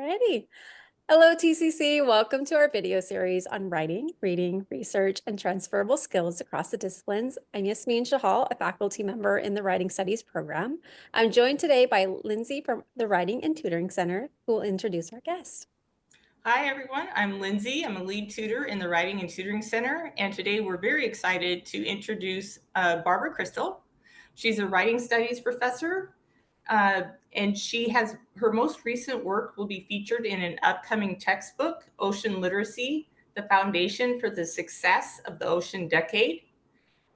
Alrighty. Hello, TCC. Welcome to our video series on writing, reading, research, and transferable skills across the disciplines. I'm Yasmin Shahal, a faculty member in the Writing Studies program. I'm joined today by Lindsay from the Writing and Tutoring Center, who will introduce our guest. Hi, everyone. I'm Lindsay. I'm a lead tutor in the Writing and Tutoring Center, and today we're very excited to introduce Barbara Krystal. She's a writing studies professor, and she has her most recent work will be featured in an upcoming textbook, Ocean Literacy: The Foundation for the Success of the Ocean Decade.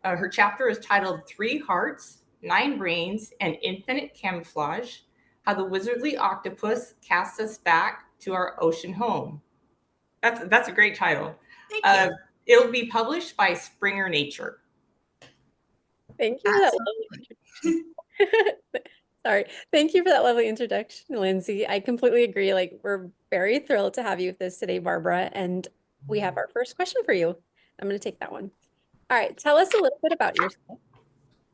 Her chapter is titled Three Hearts, Nine Brains, and Infinite Camouflage: How the Wizardly Octopus Casts Us Back to Our Ocean Home. That's a great title. Thank you. It'll be published by Springer Nature. Thank you for that lovely Sorry. Thank you for that lovely introduction, Lindsay. I completely agree. Like, we're very thrilled to have you with us today, Barbara. And we have our first question for you. I'm going to take that one. All right. Tell us a little bit about yourself.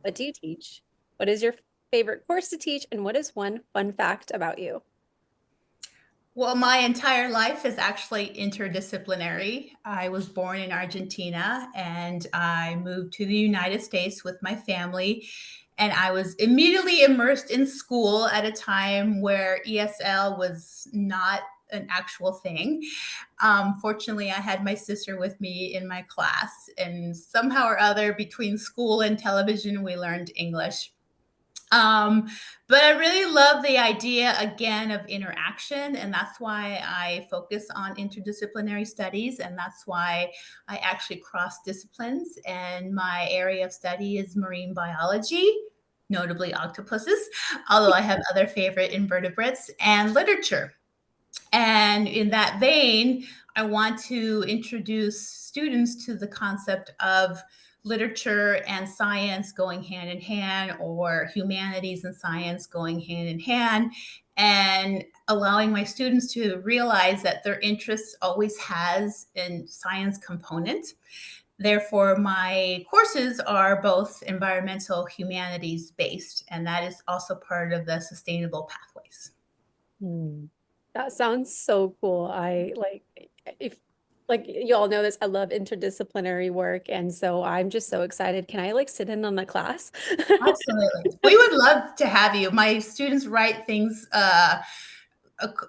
What do you teach? What is your favorite course to teach? And what is one fun fact about you? Well, my entire life is actually interdisciplinary. I was born in Argentina and I moved to the United States with my family. And I was immediately immersed in school at a time where ESL was not an actual thing. Fortunately, I had my sister with me in my class, and somehow or other, between school and television, we learned English. But I really love the idea again of interaction, and that's why I focus on interdisciplinary studies, and that's why I actually cross disciplines. And my area of study is marine biology, notably octopuses, although I have other favorite invertebrates, and literature. And in that vein, I want to introduce students to the concept of literature and science going hand in hand, or humanities and science going hand in hand, and allowing my students to realize that their interest always has a science component. Therefore, my courses are both environmental humanities based, and that is also part of the sustainable pathways. That sounds so cool. I if you all know this, I love interdisciplinary work, and so I'm just so excited. Can I sit in on the class? Absolutely. We would love to have you. My students write things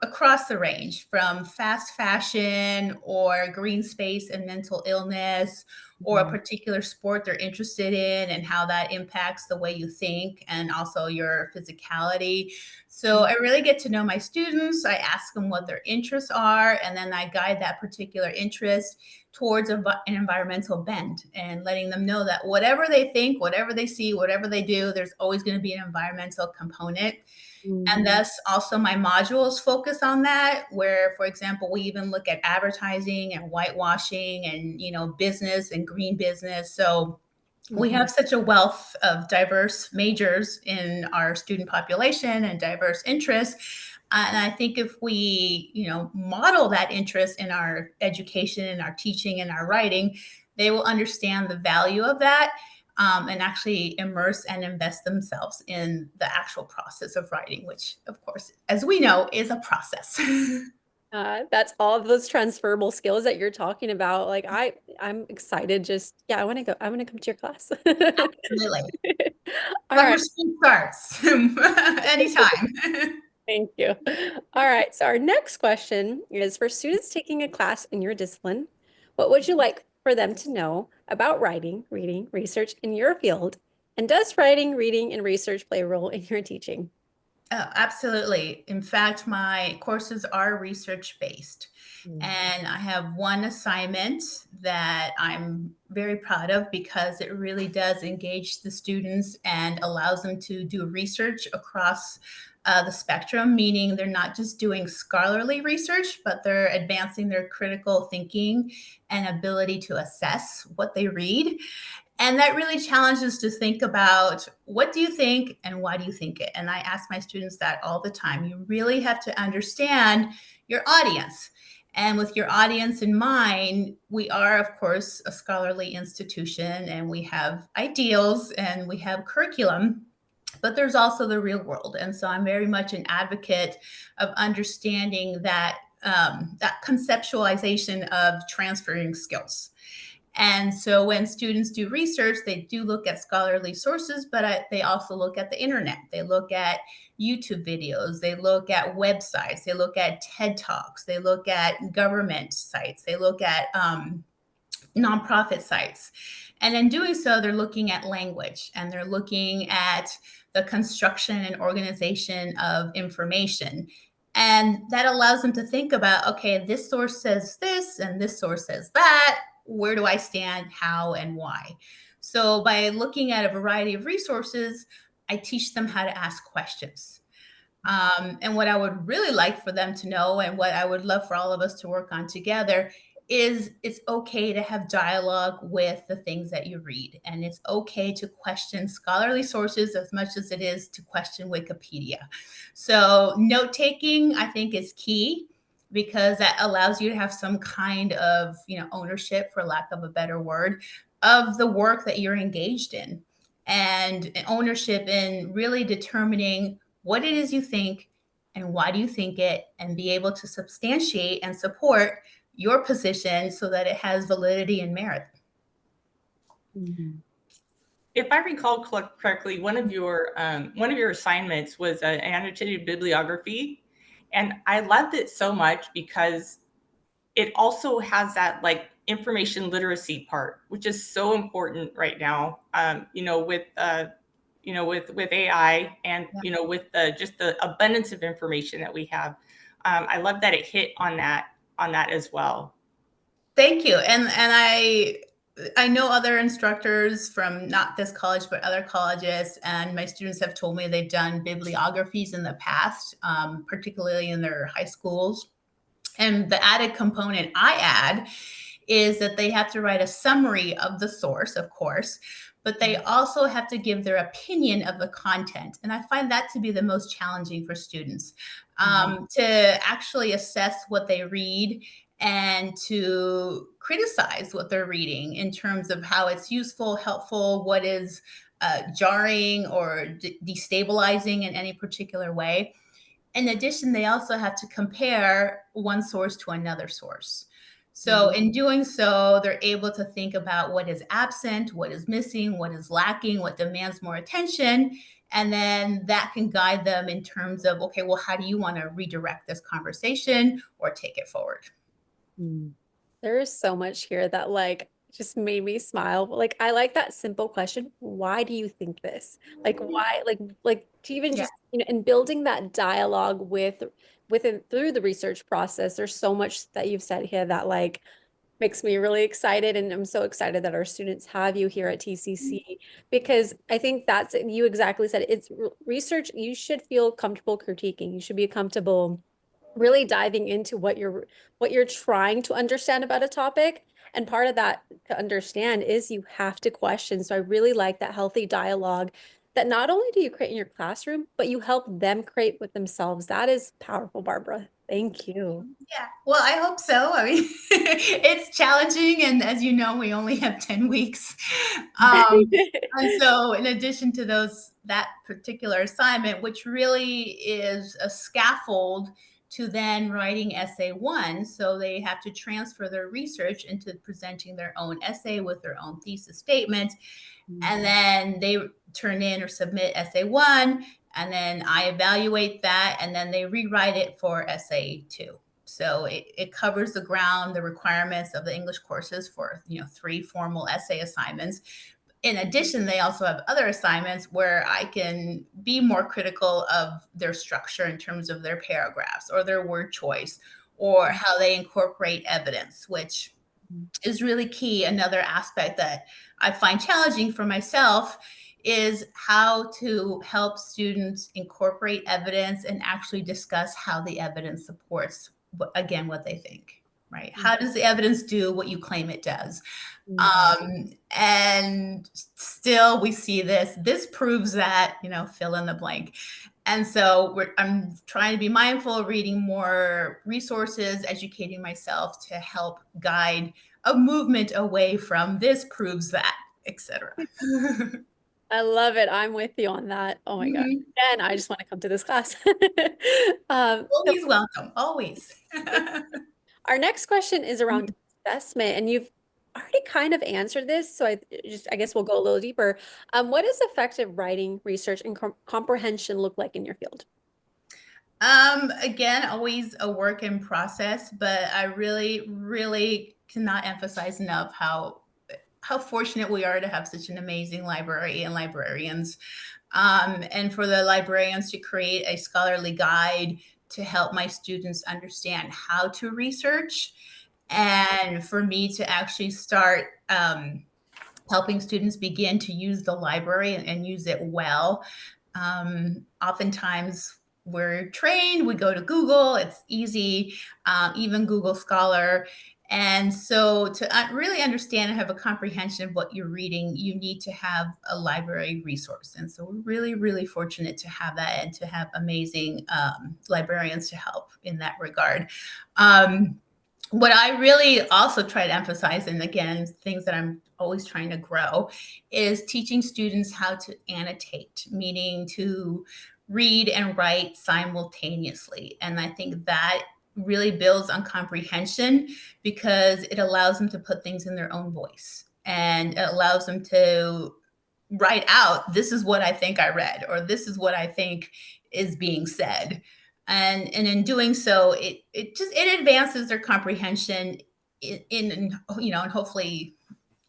across the range, from fast fashion or green space and mental illness, or a particular sport they're interested in and how that impacts the way you think and also your physicality. So I really get to know my students. I ask them what their interests are, and then I guide that particular interest towards an environmental bend, and letting them know that whatever they think, whatever they see, whatever they do, there's always going to be an environmental component. And thus also my modules focus on that, where, for example, we even look at advertising and whitewashing and, business and green business. So we have such a wealth of diverse majors in our student population and diverse interests. And I think if we, model that interest in our education and our teaching and our writing, they will understand the value of that. And actually immerse and invest themselves in the actual process of writing, which, of course, as we know, is a process. That's all of those transferable skills that you're talking about. I'm excited. I want to go. I want to come to your class. Absolutely. All Summer right. school starts anytime. Thank you. All right. So our next question is for students taking a class in your discipline. What would you like for them to know about writing, reading, research in your field? And does writing, reading, and research play a role in your teaching? Oh, absolutely. In fact, my courses are research-based. And I have one assignment that I'm very proud of because it really does engage the students and allows them to do research across the spectrum, meaning they're not just doing scholarly research, but they're advancing their critical thinking and ability to assess what they read. And that really challenges to think about, what do you think and why do you think it? And I ask my students that all the time. You really have to understand your audience. And with your audience in mind, we are, of course, a scholarly institution, and we have ideals and we have curriculum. but there's also the real world. And so I'm very much an advocate of understanding that that conceptualization of transferring skills. And so when students do research, they do look at scholarly sources, but they also look at the internet. They look at YouTube videos, they look at websites, they look at TED Talks, they look at government sites, they look at nonprofit sites. And in doing so, they're looking at language and they're looking at the construction and organization of information. And that allows them to think about, okay, this source says this and this source says that. Where do I stand? How and why? So by looking at a variety of resources, I teach them how to ask questions. And what I would really like for them to know, and what I would love for all of us to work on together, is it's okay to have dialogue with the things that you read. And it's okay to question scholarly sources as much as it is to question Wikipedia. So, note taking, I think, is key because that allows you to have some kind of, ownership, for lack of a better word, of the work that you're engaged in, and ownership in really determining what it is you think and why do you think it, and be able to substantiate and support your position so that it has validity and merit. If I recall correctly, one of your assignments was an annotated bibliography, and I loved it so much because it also has that like information literacy part, which is so important right now. With AI and with just the abundance of information that we have. I love that it hit on that as well. Thank you. And I know other instructors from not this college, but other colleges, and my students have told me they've done bibliographies in the past, particularly in their high schools. And the added component I add is that they have to write a summary of the source, of course, but they also have to give their opinion of the content. And I find that to be the most challenging for students, to actually assess what they read and to criticize what they're reading in terms of how it's useful, helpful, what is jarring or destabilizing in any particular way. In addition, they also have to compare one source to another source. So in doing so, they're able to think about what is absent, what is missing, what is lacking, what demands more attention. And then that can guide them in terms of, okay, well, how do you want to redirect this conversation or take it forward? There is so much here that like just made me smile. Like I like that simple question. Why do you think this? Like why like to even Yeah. just in building that dialogue within through the research process, there's so much that you've said here that like makes me really excited, and I'm so excited that our students have you here at TCC because I think that's you exactly said it. It's research you should feel comfortable critiquing. You should be comfortable really diving into what you're trying to understand about a topic. And part of that to understand is you have to question. So I really like that healthy dialogue that not only do you create in your classroom, but you help them create with themselves. That is powerful, Barbara. Thank you. Yeah, well, I hope so. I mean, it's challenging, and as you know, we only have 10 weeks. And so, in addition to that particular assignment, which really is a scaffold to then writing essay one, so they have to transfer their research into presenting their own essay with their own thesis statement, and then they turn in or submit essay one, and then I evaluate that, and then they rewrite it for essay two. So it covers the ground, the requirements of the English courses for 3 formal essay assignments. In addition, they also have other assignments where I can be more critical of their structure in terms of their paragraphs or their word choice or how they incorporate evidence, which is really key. Another aspect that I find challenging for myself is how to help students incorporate evidence and actually discuss how the evidence supports, again, what they think, right? How does the evidence do what you claim it does? And still we see this proves that, fill in the blank. And so I'm trying to be mindful of reading more resources, educating myself to help guide a movement away from this proves that, etc. I love it. I'm with you on that. Oh my God. Mhm. And I just want to come to this class. So Always welcome, always. our next question is around Mhm. assessment, and you've already kind of answered this. So I guess we'll go a little deeper. What does effective writing, research, and comprehension look like in your field? Again, always a work in process, but I really, really cannot emphasize enough how fortunate we are to have such an amazing library and librarians, and for the librarians to create a scholarly guide to help my students understand how to research, and for me to actually start helping students begin to use the library and use it well. Oftentimes, we're trained, we go to Google, it's easy, even Google Scholar. And so, to really understand and have a comprehension of what you're reading, you need to have a library resource. And so, we're really, really fortunate to have that and to have amazing librarians to help in that regard. Um, what I really also try to emphasize, and again, things that I'm always trying to grow, is teaching students how to annotate, meaning to read and write simultaneously. And I think that really builds on comprehension because it allows them to put things in their own voice and it allows them to write out, this is what I think I read, or this is what I think is being said. And in doing so, it advances their comprehension in and hopefully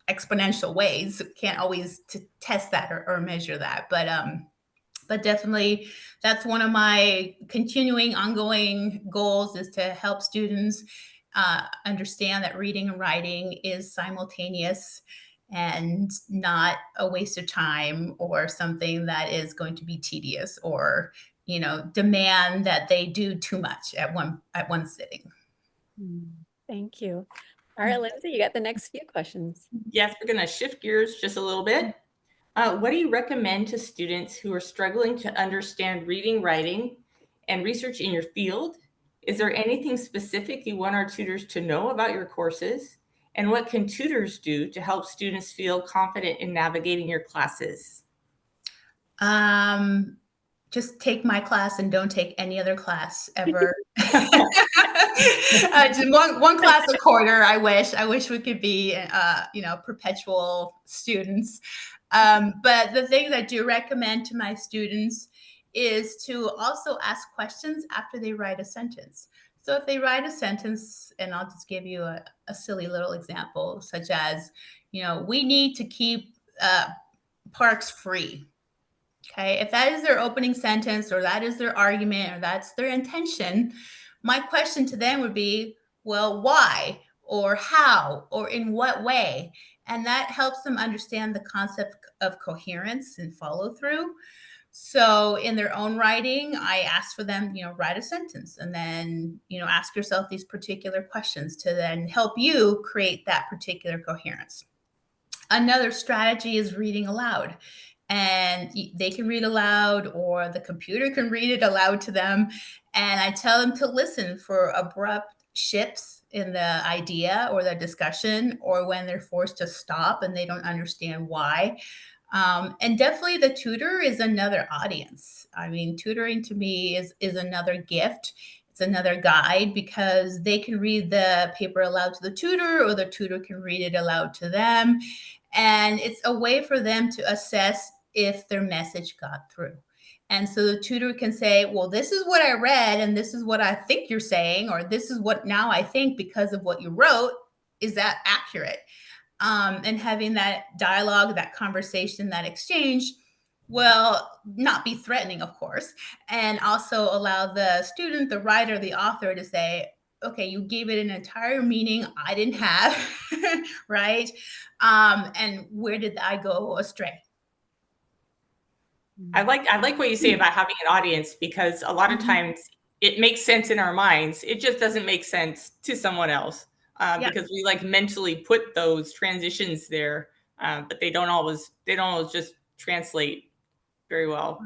exponential ways. Can't always to test that or measure that, but definitely that's one of my continuing ongoing goals is to help students understand that reading and writing is simultaneous and not a waste of time or something that is going to be tedious or demand that they do too much at one sitting. Thank you. All right, Lindsay, you got the next few questions. Yes, we're going to shift gears just a little bit. What do you recommend to students who are struggling to understand reading, writing, and research in your field? Is there anything specific you want our tutors to know about your courses? And what can tutors do to help students feel confident in navigating your classes? Um, just take my class and don't take any other class ever. Just one class a quarter. I wish we could be perpetual students. But the thing that I do recommend to my students is to also ask questions after they write a sentence. So if they write a sentence, and I'll just give you a silly little example, such as, we need to keep parks free. Okay, if that is their opening sentence or that is their argument or that's their intention, my question to them would be, well, why or how or in what way? And that helps them understand the concept of coherence and follow through. So in their own writing, I ask for them, write a sentence and then, ask yourself these particular questions to then help you create that particular coherence. Another strategy is reading aloud. And they can read aloud, or the computer can read it aloud to them. And I tell them to listen for abrupt shifts in the idea or the discussion, or when they're forced to stop and they don't understand why. And definitely the tutor is another audience. I mean, tutoring to me is another gift. It's another guide because they can read the paper aloud to the tutor, or the tutor can read it aloud to them. And it's a way for them to assess if their message got through. And so the tutor can say, well, this is what I read, and this is what I think you're saying, or this is what now I think because of what you wrote. Is that accurate? And having that dialogue, that conversation, that exchange will not be threatening, of course, and also allow the student, the writer, the author to say, okay, you gave it an entire meaning I didn't have, right? And where did I go astray? I like what you say about having an audience, because a lot of times it makes sense in our minds. It just doesn't make sense to someone else Yeah. because we like mentally put those transitions there, but they don't always just translate very well.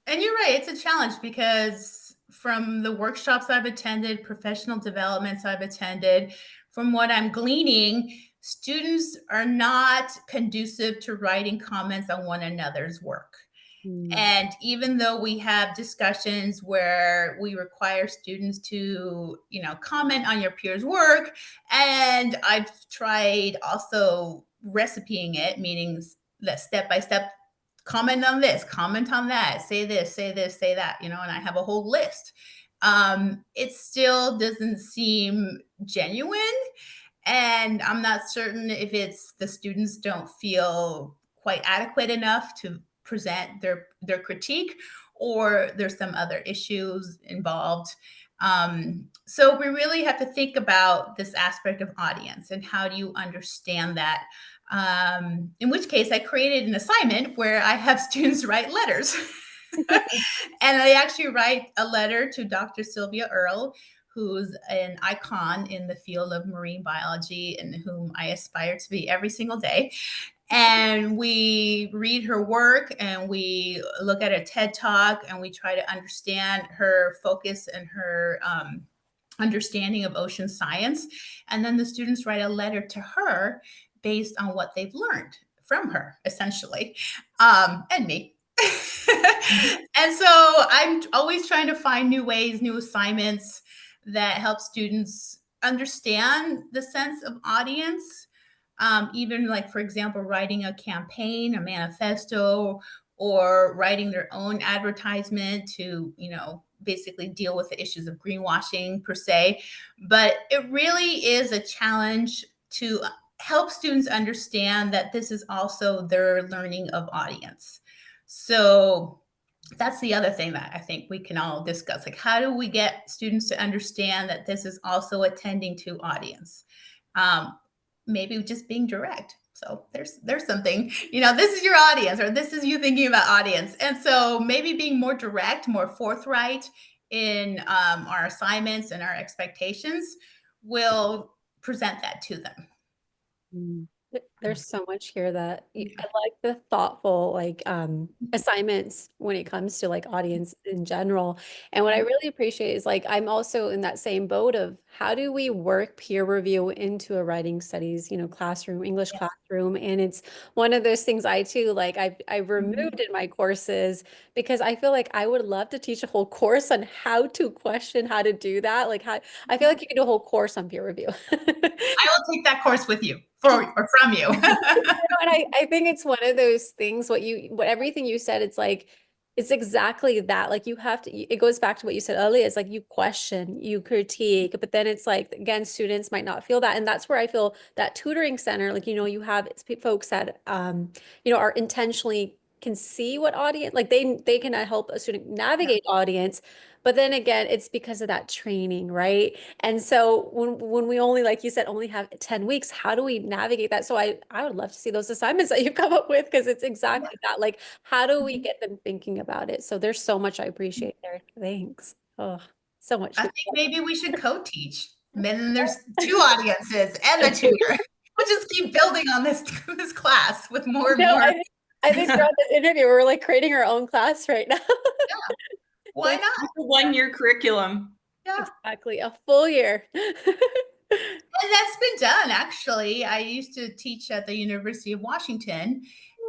And you're right, it's a challenge because from the workshops I've attended, professional developments I've attended, from what I'm gleaning, students are not conducive to writing comments on one another's work. Mm. And even though we have discussions where we require students to, comment on your peers' work, and I've tried also recipeing it, meaning that step by step, comment on this, comment on that, say this, say this, say that, and I have a whole list. It still doesn't seem genuine, and I'm not certain if it's the students don't feel quite adequate enough to present their critique, or there's some other issues involved. So we really have to think about this aspect of audience and how do you understand that. In which case, I created an assignment where I have students write letters. And I actually write a letter to Dr. Sylvia Earle, who's an icon in the field of marine biology and whom I aspire to be every single day. And we read her work and we look at a TED Talk and we try to understand her focus and her understanding of ocean science. And then the students write a letter to her based on what they've learned from her, essentially, and me. And so I'm always trying to find new ways, new assignments that help students understand the sense of audience. Even like, for example, writing a campaign, a manifesto, or writing their own advertisement to, basically deal with the issues of greenwashing per se. But it really is a challenge to help students understand that this is also their learning of audience. So that's the other thing that I think we can all discuss. Like, how do we get students to understand that this is also attending to audience? Maybe just being direct. So there's something, this is your audience, or this is you thinking about audience. And so maybe being more direct, more forthright in our assignments and our expectations will present that to them. Mm. There's so much here that I like the thoughtful assignments when it comes to like audience in general. And what I really appreciate is like I'm also in that same boat of how do we work peer review into a writing studies, classroom, English Yes. classroom. And it's one of those things I too like I've Mhm. removed in my courses because I feel like I would love to teach a whole course on how to question how to do that. Like how I feel like you could do a whole course on peer review. I will take that course with you or from you. And I think it's one of those things, what everything you said, it's like, it's exactly that. Like you have to, it goes back to what you said earlier. It's like you question, you critique, but then it's like, again, students might not feel that. And that's where I feel that tutoring center, like, you have folks that, are intentionally can see what audience, like they can help a student navigate audience. But then again, it's because of that training, right? And so when we only, like you said, only have 10 weeks, how do we navigate that? So I would love to see those assignments that you come up with because it's Yeah. exactly that. Like, how do we get them thinking about it? So there's so much I appreciate there. Thanks. Oh, so much I food. think maybe we should co-teach. And then there's two audiences and the tutor. We'll just keep building on this this class with more and No, more. I think throughout this interview, we're like creating our own class right now. Yeah, why Like, not? It's a 1 year curriculum. Yeah. exactly, a full year. And that's been done, actually. I used to teach at the University of Washington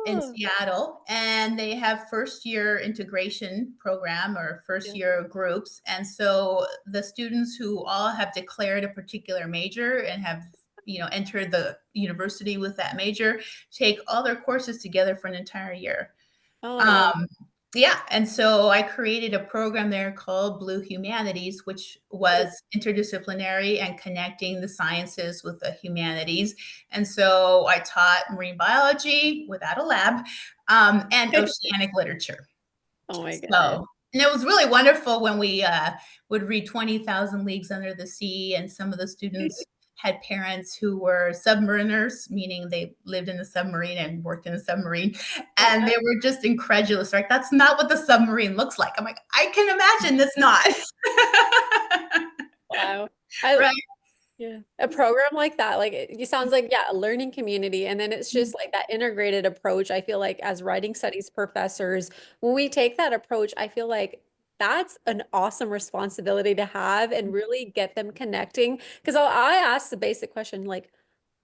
in Oh, Seattle, and they have first year integration program or first yeah. year groups. And so the students who all have declared a particular major and have entered the university with that major take all their courses together for an entire year. Oh, wow. Um, yeah, and so I created a program there called Blue Humanities, which was interdisciplinary and connecting the sciences with the humanities. And so I taught marine biology without a lab, and oceanic literature. Oh my goodness. So, and it was really wonderful when we would read 20,000 Leagues Under the Sea, and some of the students had parents who were submariners, meaning they lived in a submarine and worked in a submarine, and they were just incredulous. Like, that's not what the submarine looks like. I'm like, I can imagine it's not. Wow. I Right. Yeah, a program like that, like it sounds like, yeah, a learning community. And then it's just like that integrated approach. I feel like as writing studies professors, when we take that approach, I feel like that's an awesome responsibility to have and really get them connecting. Because I ask the basic question, like,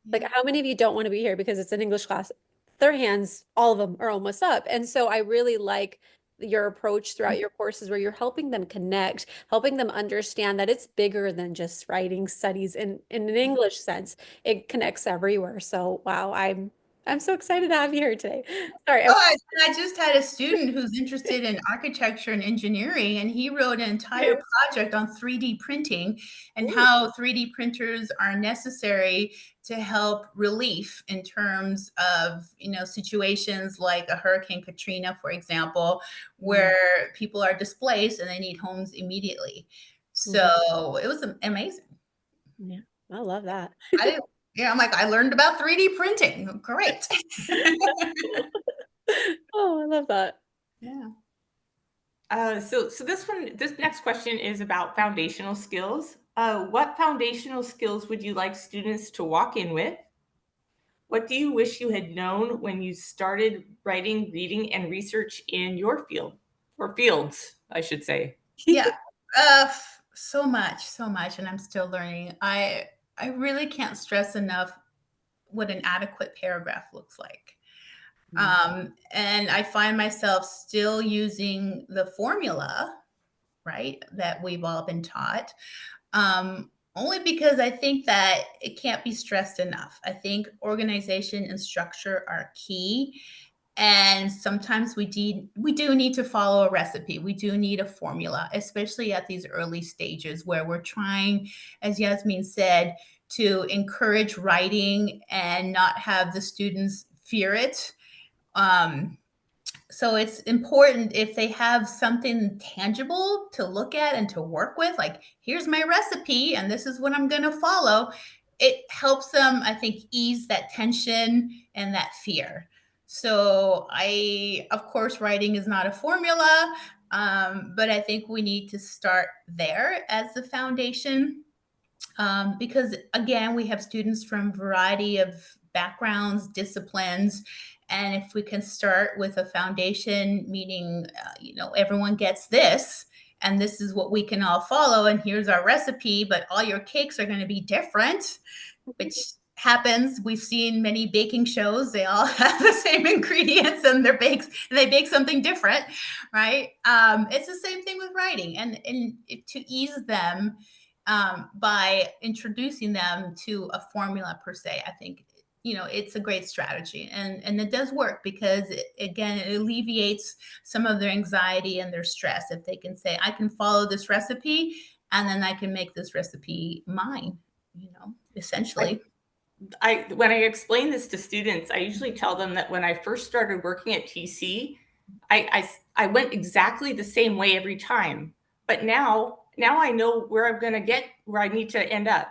Like, Yeah. how many of you don't want to be here because it's an English class? Their hands, all of them are almost up. And so I really like your approach throughout your courses where you're helping them connect, helping them understand that it's bigger than just writing studies in an English sense. It connects everywhere. So wow, I'm so excited to have you here today. Sorry. Oh, I just had a student who's interested in architecture and engineering, and he wrote an entire project on 3D printing and Ooh. how 3D printers are necessary to help relief in terms of, situations like a Hurricane Katrina, for example, Mm, where people are displaced and they need homes immediately. mhm. So it was amazing. Yeah, I love that. I'm like, I learned about 3D printing. Great. Oh, I love that. Yeah. So this next question is about foundational skills. What foundational skills would you like students to walk in with? What do you wish you had known when you started writing, reading, and research in your field or fields, I should say? Yeah. So much, and I'm still learning. I really can't stress enough what an adequate paragraph looks like. Mm. And I find myself still using the formula, right, that we've all been taught. Only because I think that it can't be stressed enough. I think organization and structure are key, and sometimes we do need to follow a recipe. We do need a formula, especially at these early stages where we're trying, as Yasmin said, to encourage writing and not have the students fear it. um, so it's important if they have something tangible to look at and to work with, like, here's my recipe and this is what I'm going to follow. It helps them, I think, ease that tension and that fear. So of course, writing is not a formula, but I think we need to start there as the foundation, because again, we have students from a variety of backgrounds, disciplines, and if we can start with a foundation, meaning everyone gets this, and this is what we can all follow, and here's our recipe, but all your cakes are going to be different, which happens. We've seen many baking shows; they all have the same ingredients, and they bake something different, right? It's the same thing with writing, and to ease them, by introducing them to a formula per se, I think it's a great strategy, and it does work because again, it alleviates some of their anxiety and their stress if they can say, I can follow this recipe, and then I can make this recipe mine, essentially. I when I explain this to students, I usually tell them that when I first started working at TC, I went exactly the same way every time. But now I know where I'm going to get where I need to end up.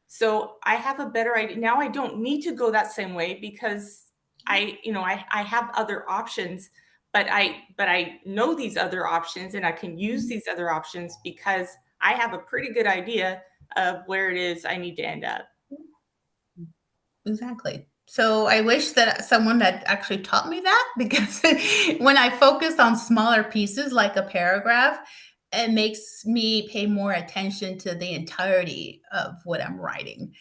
So I have a better idea. Now I don't need to go that same way because I have other options, but I know these other options and I can use these other options because I have a pretty good idea of where it is I need to end up. Exactly. So I wish that someone had actually taught me that, because when I focus on smaller pieces like a paragraph, it makes me pay more attention to the entirety of what I'm writing.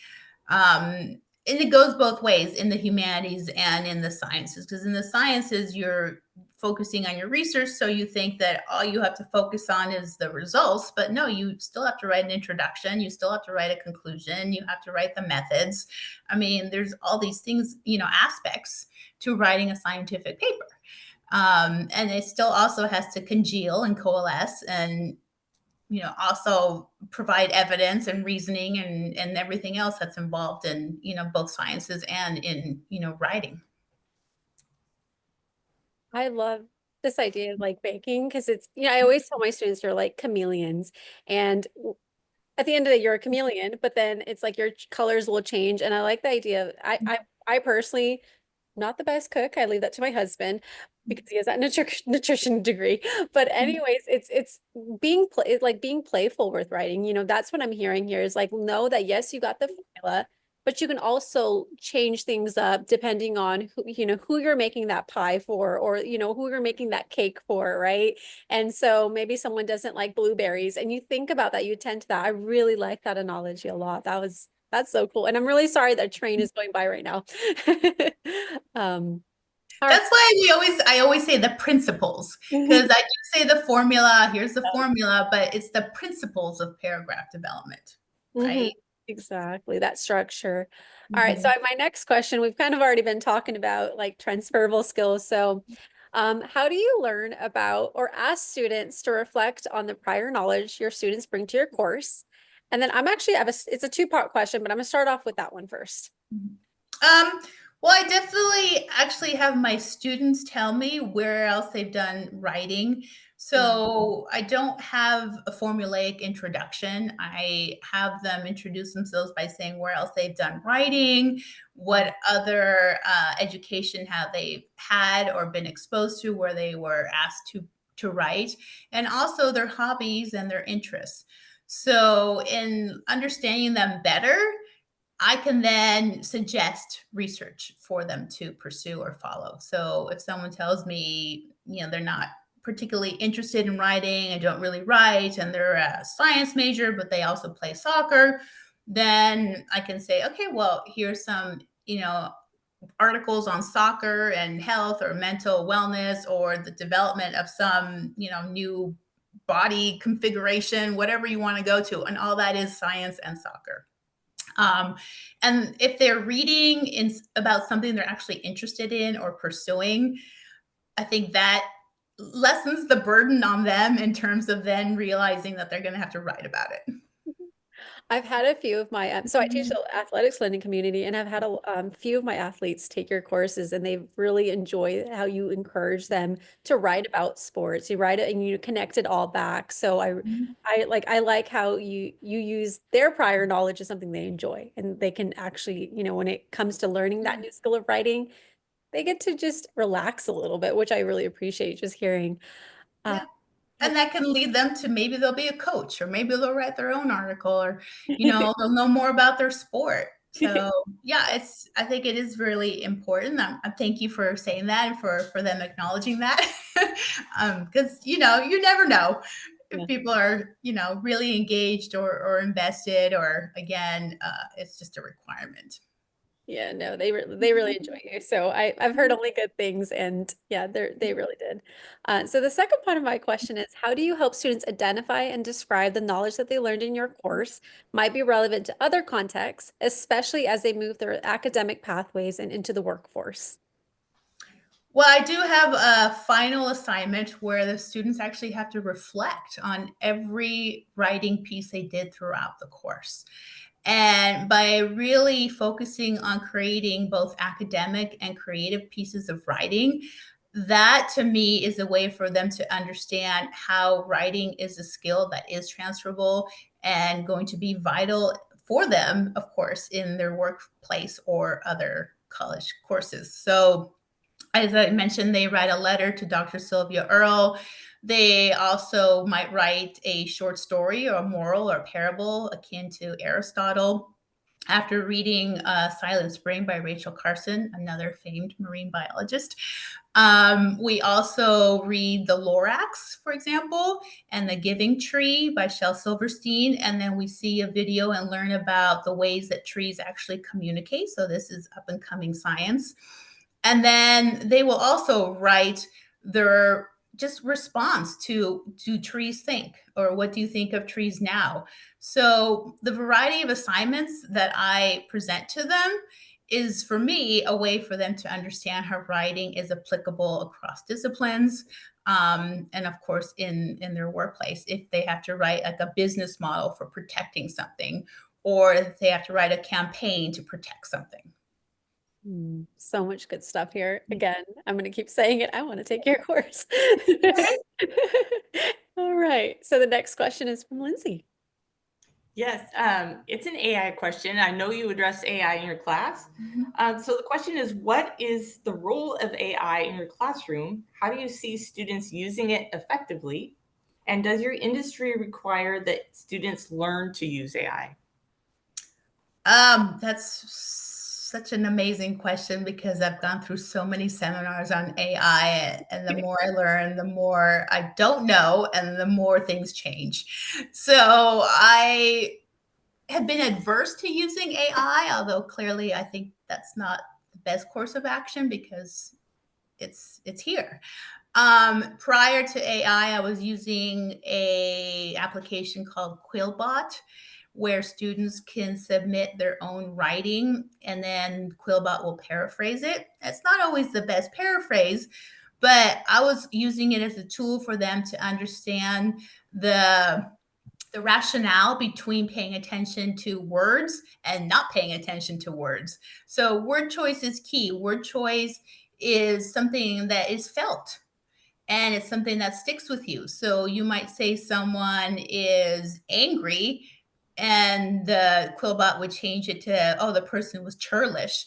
Um, and it goes both ways in the humanities and in the sciences, because in the sciences, you're focusing on your research. So you think that all you have to focus on is the results, but no, you still have to write an introduction. You still have to write a conclusion. You have to write the methods. I mean, there's all these things, aspects to writing a scientific paper. And it still also has to congeal and coalesce and also provide evidence and reasoning and everything else that's involved in both sciences and in writing. I love this idea of like baking because I always tell my students you're like chameleons. And at the end of the day, you're a chameleon, but then it's like your colors will change. And I like the idea. I personally not the best cook. I leave that to my husband because he has that nutrition degree. But anyways, it's it's like being playful with writing. That's what I'm hearing here is like know that yes, you got the formula, but you can also change things up depending on who you're making that pie for or who you're making that cake for, right? And so maybe someone doesn't like blueberries and you think about that, you tend to that. I really like that analogy a lot. That's so cool. And I'm really sorry that train is going by right now. All right. That's why I always say the principles, because I do say the formula, here's the formula, but it's the principles of paragraph development, Mhm. right? Exactly, that structure. All right, so Mhm. my next question, we've kind of already been talking about like transferable skills. So, how do you learn about or ask students to reflect on the prior knowledge your students bring to your course? And then I have it's a two-part question, but I'm gonna start off with that one first. Um, well, I definitely actually have my students tell me where else they've done writing. So I don't have a formulaic introduction. I have them introduce themselves by saying where else they've done writing, what other education have they had or been exposed to where they were asked to write, and also their hobbies and their interests. So in understanding them better, I can then suggest research for them to pursue or follow. So if someone tells me, they're not particularly interested in writing and don't really write, and they're a science major, but they also play soccer, then I can say, okay, well, here's some, articles on soccer and health or mental wellness or the development of some, new body configuration, whatever you want to go to. And all that is science and soccer. Um, and if they're reading about something they're actually interested in or pursuing, I think that lessens the burden on them in terms of then realizing that they're going to have to write about it. I've had a few of my, so I teach the athletics lending community, and I've had a few of my athletes take your courses, and they really enjoy how you encourage them to write about sports. You write it and you connect it all back. So I like how you use their prior knowledge as something they enjoy, and they can actually, when it comes to learning that new skill of writing, they get to just relax a little bit, which I really appreciate just hearing. Uh, Yeah. And that can lead them to maybe they'll be a coach, or maybe they'll write their own article, or, they'll know more about their sport. So yeah, I think it is really important. I thank you for saying that and for them acknowledging that. Because, you never know if Yeah. people are, really engaged or invested, or again, it's just a requirement. Yeah, no, they really enjoy you. So I've heard only good things, and yeah, they really did. So the second part of my question is, how do you help students identify and describe the knowledge that they learned in your course might be relevant to other contexts, especially as they move their academic pathways and into the workforce? Well, I do have a final assignment where the students actually have to reflect on every writing piece they did throughout the course. And by really focusing on creating both academic and creative pieces of writing, that to me is a way for them to understand how writing is a skill that is transferable and going to be vital for them, of course, in their workplace or other college courses. So, as I mentioned, they write a letter to Dr. Sylvia Earle. They also might write a short story or a moral or parable akin to Aristotle. After reading Silent Spring by Rachel Carson, another famed marine biologist, we also read The Lorax, for example, and The Giving Tree by Shel Silverstein. And then we see a video and learn about the ways that trees actually communicate. So this is up and coming science. And then they will also write their just response to do trees think, or what do you think of trees now? So the variety of assignments that I present to them is for me a way for them to understand how writing is applicable across disciplines, and of course in their workplace, if they have to write like a business model for protecting something, or if they have to write a campaign to protect something. So much good stuff here. Again, I'm going to keep saying it. I want to take your course. All right. So the next question is from Lindsay. Yes, it's an AI question. I know you address AI in your class. Mhm. So the question is, what is the role of AI in your classroom? How do you see students using it effectively? And does your industry require that students learn to use AI? That's such an amazing question because I've gone through so many seminars on AI, and the more I learn, the more I don't know, and the more things change. So have been adverse to using AI, although clearly I think that's not the best course of action because it's here. Prior to AI, I was using a application called Quillbot, where students can submit their own writing and then Quillbot will paraphrase it. It's not always the best paraphrase, but I was using it as a tool for them to understand the the rationale between paying attention to words and not paying attention to words. So word choice is key. Word choice is something that is felt and it's something that sticks with you. So you might say someone is angry, and the Quillbot would change it to, oh, the person was churlish.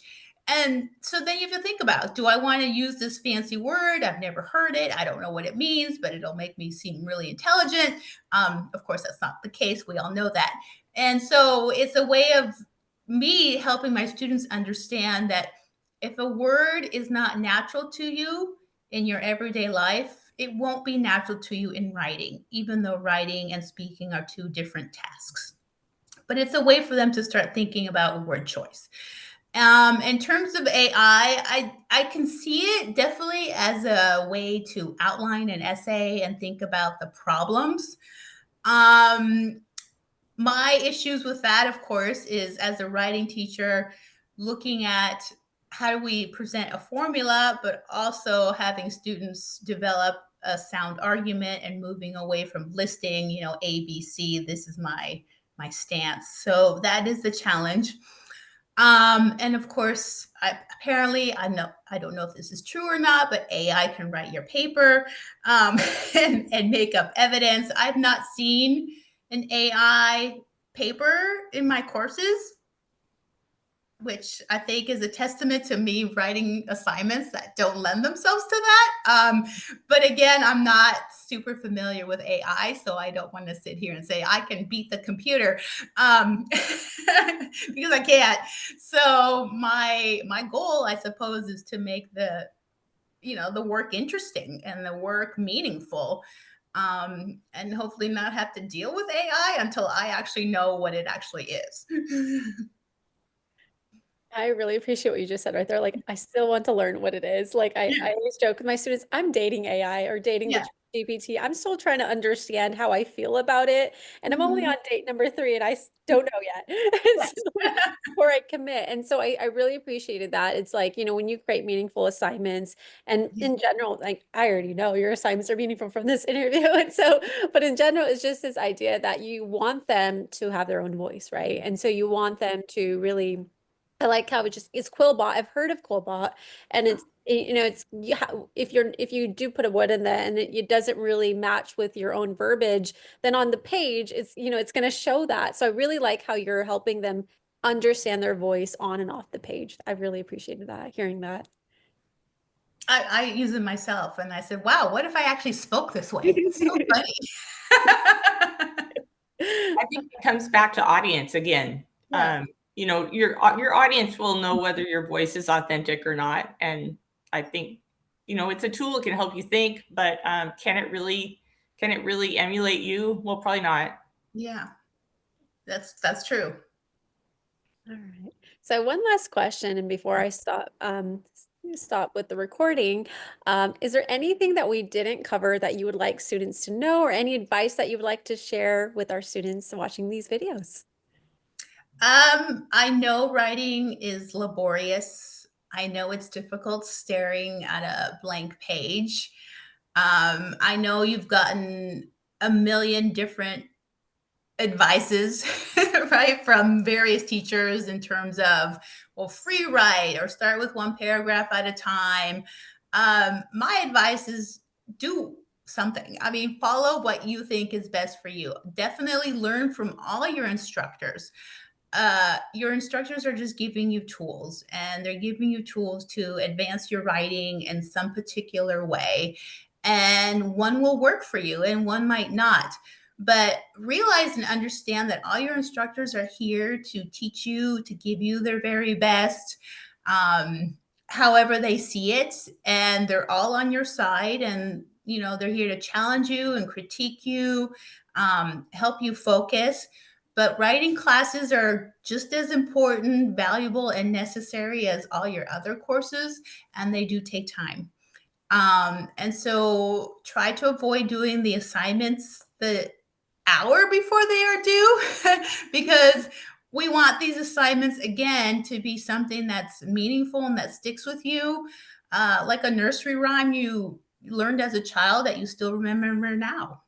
And so then you have to think about, do I want to use this fancy word? I've never heard it. I don't know what it means, but it'll make me seem really intelligent. Of course, that's not the case. We all know that. And so it's a way of me helping my students understand that if a word is not natural to you, in your everyday life, it won't be natural to you in writing, even though writing and speaking are two different tasks. But it's a way for them to start thinking about word choice. In terms of AI, I can see it definitely as a way to outline an essay and think about the problems. Um, my issues with that, of course, is as a writing teacher, looking at how do we present a formula, but also having students develop a sound argument and moving away from listing, A, B, C. This is my stance. So that is the challenge. And of course, apparently, I don't know if this is true or not, but AI can write your paper and make up evidence. I've not seen an AI paper in my courses, which I think is a testament to me writing assignments that don't lend themselves to that. But again, I'm not super familiar with AI, so I don't want to sit here and say I can beat the computer because I can't. So my goal, I suppose, is to make the work interesting and the work meaningful. And hopefully not have to deal with AI until I actually know what it actually is. I really appreciate what you just said right there. Like, I still want to learn what it is. Like, I always joke with my students, I'm dating AI or dating the Yeah. GPT. I'm still trying to understand how I feel about it. And I'm only Mhm. on date number 3 and don't know yet. And Yes. so, like, before I commit. And so I really appreciated that. It's like, when you create meaningful assignments and in general, like I already know your assignments are meaningful from this interview. And so, but in general, it's just this idea that you want them to have their own voice, right? And so you want them to really I like how it's Quillbot. I've heard of Quillbot, and it's if you do put a word in there and it doesn't really match with your own verbiage, then on the page it's going to show that. So I really like how you're helping them understand their voice on and off the page. I really appreciated that, hearing that. I use it myself, and I said, "Wow, what if I actually spoke this way?" It's so funny. I think it comes back to audience again. Yeah. Your audience will know whether your voice is authentic or not. And I think, it's a tool. It can help you think, but can it really emulate you? Well, probably not. Yeah, that's true. All right. So one last question, and before I stop with the recording, is there anything that we didn't cover that you would like students to know, or any advice that you would like to share with our students watching these videos? I know writing is laborious. I know it's difficult staring at a blank page. I know you've gotten a million different advices, right, from various teachers in terms of, well, free write or start with one paragraph at a time. My advice is do something. I mean, follow what you think is best for you. Definitely learn from all your instructors. Your instructors are just giving you tools, and they're giving you tools to advance your writing in some particular way. And one will work for you and one might not. But realize and understand that all your instructors are here to teach you, to give you their very best, um, however they see it. And they're all on your side. And, they're here to challenge you and critique you, help you focus. but writing classes are just as important, valuable, and necessary as all your other courses, and they do take time. And so try to avoid doing the assignments the hour before they are due because we want these assignments again to be something that's meaningful and that sticks with you. Like a nursery rhyme you learned as a child that you still remember now.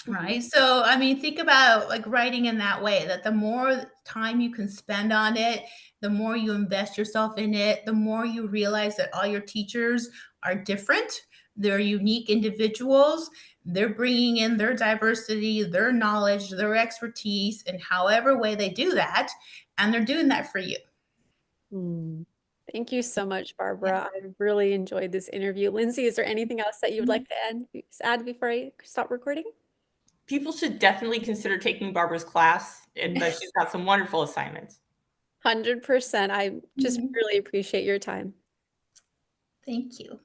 Right. So, I mean, think about like writing in that way that the more time you can spend on it, the more you invest yourself in it, the more you realize that all your teachers are different. They're unique individuals. They're bringing in their diversity, their knowledge, their expertise, in however way they do that. And they're doing that for you. Thank you so much, Yeah. Barbara. I really enjoyed this interview. Lindsay, is there anything else that you would like to add before I stop recording? People should definitely consider taking Barbara's class, and she's got some wonderful assignments. 100%. I just Mhm. really appreciate your time. Thank you.